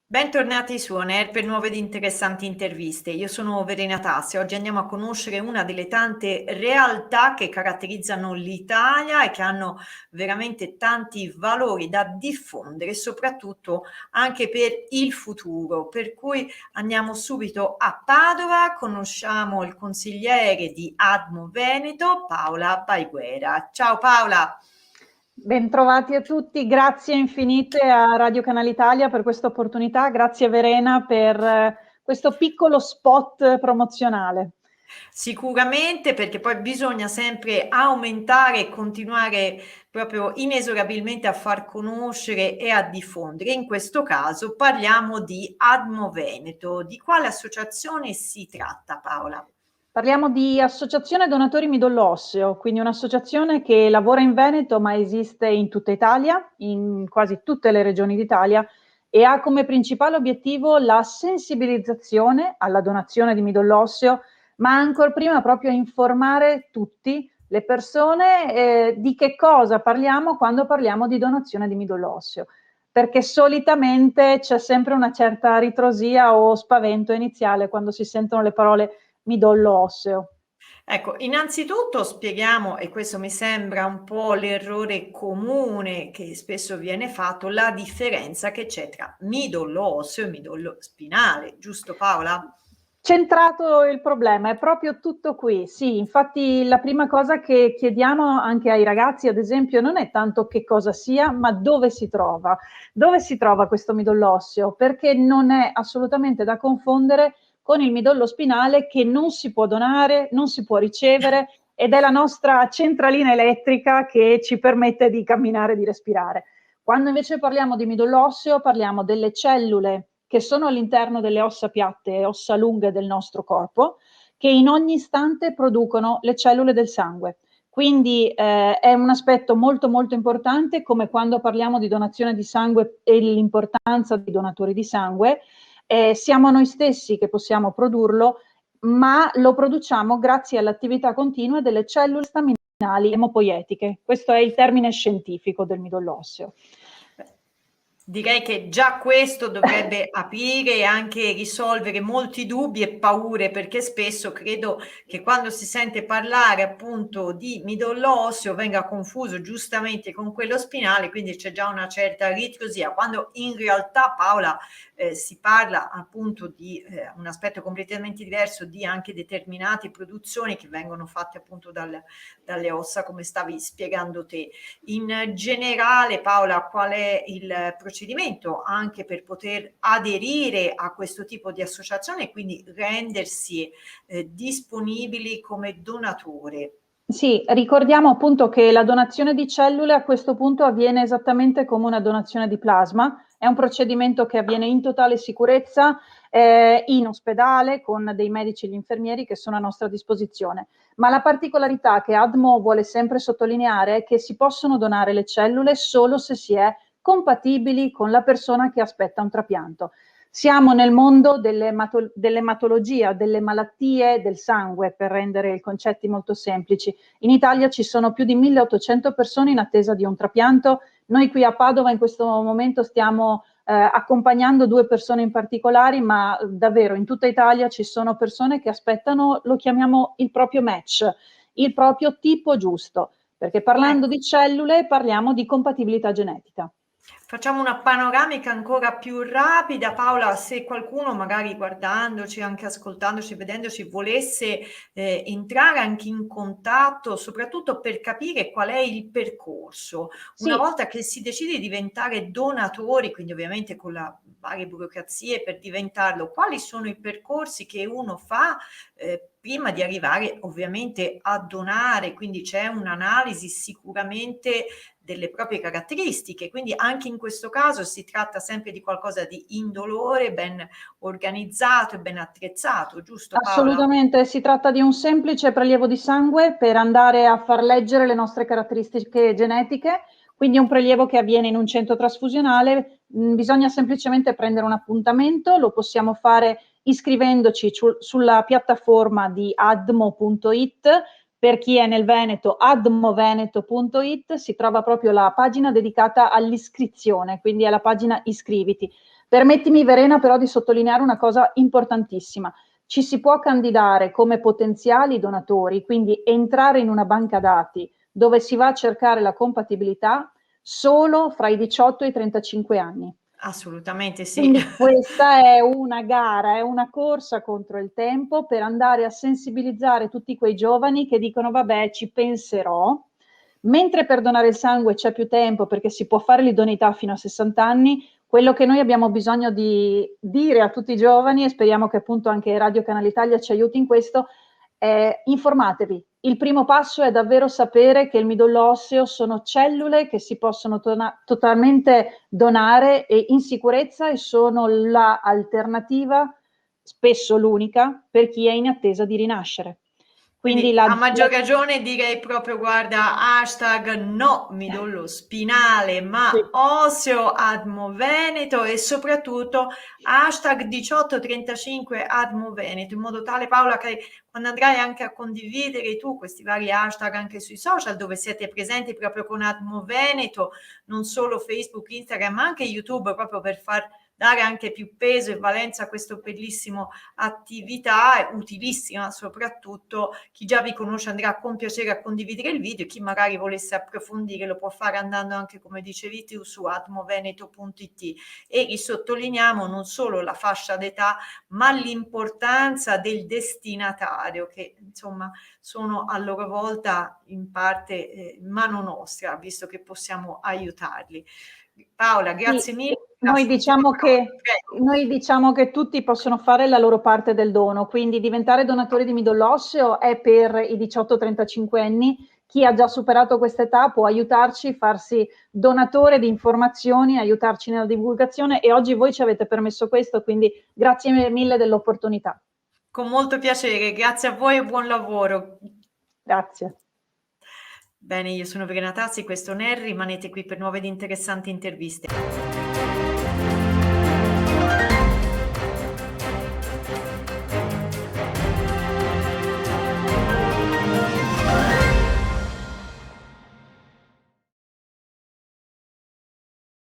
Bentornati su On Air per nuove ed interessanti interviste. Io sono Verena Tassi. Oggi andiamo a conoscere una delle tante realtà che caratterizzano l'Italia e che hanno veramente tanti valori da diffondere, soprattutto anche per il futuro. Per cui andiamo subito a Padova, conosciamo il consigliere di Admo Veneto, Paola Baiguera. Ciao Paola. Bentrovati a tutti, grazie infinite a Radio Canale Italia per questa opportunità, grazie Verena per questo piccolo spot promozionale. Sicuramente, perché poi bisogna sempre aumentare e continuare proprio inesorabilmente a far conoscere e a diffondere. In questo caso parliamo di Admo Veneto. Di quale associazione si tratta, Paola? Parliamo di Associazione Donatori Midollo Osseo, quindi un'associazione che lavora in Veneto ma esiste in tutta Italia, in quasi tutte le regioni d'Italia e ha come principale obiettivo la sensibilizzazione alla donazione di midollo osseo, ma ancor prima proprio informare tutti le persone di che cosa parliamo quando parliamo di donazione di midollo osseo, perché solitamente c'è sempre una certa ritrosia o spavento iniziale quando si sentono le parole midollo osseo. Ecco, innanzitutto spieghiamo, e questo mi sembra un po' l'errore comune che spesso viene fatto, la differenza che c'è tra midollo osseo e midollo spinale, giusto Paola? Centrato il problema, è proprio tutto qui. Sì, infatti la prima cosa che chiediamo anche ai ragazzi, ad esempio, non è tanto che cosa sia, ma dove si trova. Dove si trova questo midollo osseo? Perché non è assolutamente da confondere con il midollo spinale che non si può donare, non si può ricevere ed è la nostra centralina elettrica che ci permette di camminare e di respirare. Quando invece parliamo di midollo osseo, parliamo delle cellule che sono all'interno delle ossa piatte e ossa lunghe del nostro corpo, che in ogni istante producono le cellule del sangue. Quindi è un aspetto molto molto importante, come quando parliamo di donazione di sangue e l'importanza dei donatori di sangue. Siamo noi stessi che possiamo produrlo, ma lo produciamo grazie all'attività continua delle cellule staminali emopoietiche. Questo è il termine scientifico del midollo osseo. Direi che già questo dovrebbe aprire e anche risolvere molti dubbi e paure, perché spesso credo che quando si sente parlare appunto di midollo osseo venga confuso giustamente con quello spinale, quindi c'è già una certa ritrosia, quando in realtà Paola si parla appunto di un aspetto completamente diverso di anche determinate produzioni che vengono fatte appunto dalle ossa, come stavi spiegando te. In generale, Paola, qual è il procedimento anche per poter aderire a questo tipo di associazione e quindi rendersi disponibili come donatore? Sì, ricordiamo appunto che la donazione di cellule a questo punto avviene esattamente come una donazione di plasma, è un procedimento che avviene in totale sicurezza in ospedale con dei medici e gli infermieri che sono a nostra disposizione. Ma la particolarità che ADMO vuole sempre sottolineare è che si possono donare le cellule solo se si è compatibili con la persona che aspetta un trapianto. Siamo nel mondo dell'ematologia, delle malattie del sangue, per rendere i concetti molto semplici. In Italia ci sono più di 1800 persone in attesa di un trapianto. Noi qui a Padova in questo momento stiamo accompagnando 2 persone in particolare, ma davvero in tutta Italia ci sono persone che aspettano, lo chiamiamo il proprio match, il proprio tipo giusto, perché parlando Ecco. di cellule parliamo di compatibilità genetica. Facciamo una panoramica ancora più rapida, Paola, se qualcuno magari guardandoci, anche ascoltandoci, vedendoci, volesse entrare anche in contatto, soprattutto per capire qual è il percorso. Una Sì, volta che si decide di diventare donatori, quindi ovviamente con la varie burocrazie per diventarlo, quali sono i percorsi che uno fa prima di arrivare ovviamente a donare? Quindi c'è un'analisi sicuramente delle proprie caratteristiche, quindi anche in questo caso si tratta sempre di qualcosa di indolore, ben organizzato e ben attrezzato, giusto Paola? assolutamente, si tratta di un semplice prelievo di sangue per andare a far leggere le nostre caratteristiche genetiche, quindi un prelievo che avviene in un centro trasfusionale. Bisogna semplicemente prendere un appuntamento, lo possiamo fare iscrivendoci sulla piattaforma di admo.it. Per chi è nel Veneto, admoveneto.it, si trova proprio la pagina dedicata all'iscrizione, quindi è la pagina iscriviti. Permettimi, Verena, però di sottolineare una cosa importantissima. Ci si può candidare come potenziali donatori, quindi entrare in una banca dati dove si va a cercare la compatibilità solo fra i 18 e i 35 anni. Assolutamente sì. Quindi questa è una gara, è una corsa contro il tempo per andare a sensibilizzare tutti quei giovani che dicono vabbè, ci penserò, mentre per donare il sangue c'è più tempo perché si può fare l'idoneità fino a 60 anni. Quello che noi abbiamo bisogno di dire a tutti i giovani, e speriamo che appunto anche Radio Canale Italia ci aiuti in questo, è informatevi. Il primo passo è davvero sapere che il midollo osseo sono cellule che si possono totalmente donare e in sicurezza, e sono l'alternativa, spesso l'unica, per chi è in attesa di rinascere. Quindi a maggior ragione direi proprio, guarda, hashtag no midollo spinale ma sì, osseo ADMO Veneto, e soprattutto hashtag 1835 ADMO Veneto, in modo tale, Paola, che quando andrai anche a condividere tu questi vari hashtag anche sui social dove siete presenti proprio con ADMO Veneto, non solo Facebook, Instagram, ma anche YouTube, proprio per far dare anche più peso e valenza a questa bellissima attività, utilissima soprattutto. Chi già vi conosce andrà con piacere a condividere il video, chi magari volesse approfondire lo può fare andando anche, come dicevi tu, su atmoveneto.it, e risottolineiamo non solo la fascia d'età ma l'importanza del destinatario, che insomma sono a loro volta in parte mano nostra, visto che possiamo aiutarli. Paola, grazie sì, mille. noi diciamo che tutti possono fare la loro parte del dono, quindi diventare donatori di midollo osseo è per i 18-35 anni. Chi ha già superato questa età può aiutarci, farsi donatore di informazioni, aiutarci nella divulgazione, e oggi voi ci avete permesso questo, quindi grazie mille dell'opportunità. Con molto piacere, grazie a voi e buon lavoro. Grazie. Bene, io sono Verena Tazzi, questo è NER, rimanete qui per nuove ed interessanti interviste.